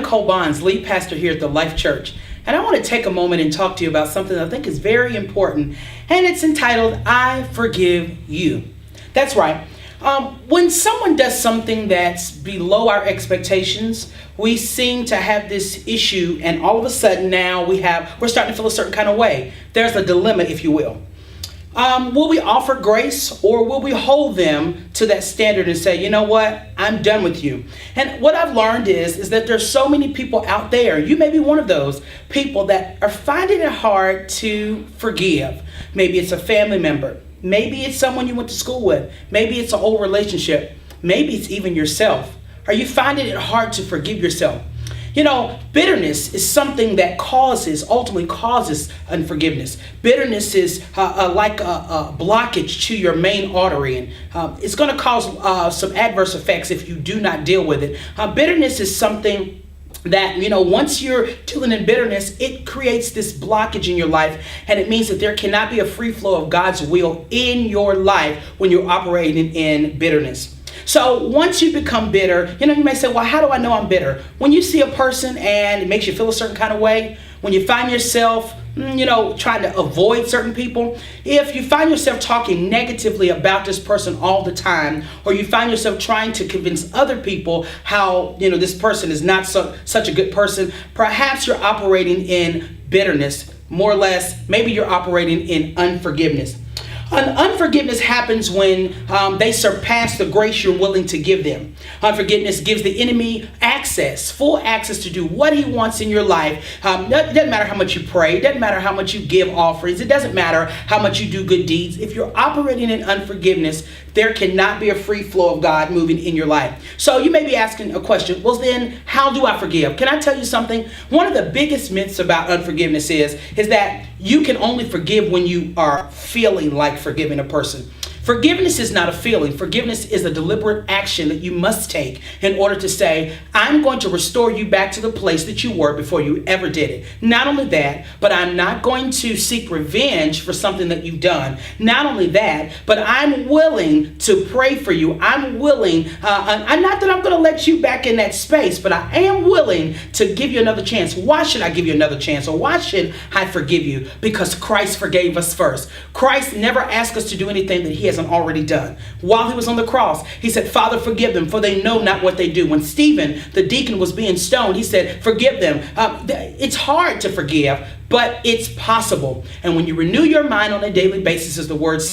Nicole Bonds, lead pastor here at the Life Church, and I want to take a moment and talk to you about something I think is very important, and it's entitled, I Forgive You. That's right. When someone does something that's below our expectations, we seem to have this issue, and all of a sudden now we're starting to feel a certain kind of way. There's a dilemma, if you will. Will we offer grace, or will we hold them to that standard and say, you know what, I'm done with you? And what I've learned is that there's so many people out there, you may be one of those people that are finding it hard to forgive. Maybe it's a family member. Maybe it's someone you went to school with. Maybe it's an old relationship. Maybe it's even yourself. Are you finding it hard to forgive yourself? You know, bitterness is something that ultimately causes unforgiveness. Bitterness is like a blockage to your main artery, and it's going to cause some adverse effects if you do not deal with it. Bitterness is something that, once you're dealing in bitterness, it creates this blockage in your life, and it means that there cannot be a free flow of God's will in your life when you're operating in bitterness. So once you become bitter, you may say, well, how do I know I'm bitter? When you see a person and it makes you feel a certain kind of way, when you find yourself, trying to avoid certain people, if you find yourself talking negatively about this person all the time, or you find yourself trying to convince other people how, this person is not such a good person, perhaps you're operating in bitterness, more or less, maybe you're operating in unforgiveness. Unforgiveness happens when they surpass the grace you're willing to give them. Unforgiveness gives the enemy full access to do what he wants in your life. It doesn't matter how much you pray. It doesn't matter how much you give offerings. It doesn't matter how much you do good deeds. If you're operating in unforgiveness, there cannot be a free flow of God moving in your life. So you may be asking a question, well then, how do I forgive? Can I tell you something? One of the biggest myths about unforgiveness is that you can only forgive when you are feeling like forgiving a person. Forgiveness is not a feeling. Forgiveness is a deliberate action that you must take in order to say, I'm going to restore you back to the place that you were before you ever did it. Not only that, but I'm not going to seek revenge for something that you've done. Not only that, but I'm willing to pray for you. I'm willing, not that I'm going to let you back in that space, but I am willing to give you another chance. Why should I give you another chance? Or why should I forgive you? Because Christ forgave us first. Christ never asked us to do anything that he hasn't already done. While he was on the cross, he said, Father, forgive them, for they know not what they do. When Stephen, the deacon, was being stoned, he said, forgive them. It's hard to forgive, but it's possible. And when you renew your mind on a daily basis, as the word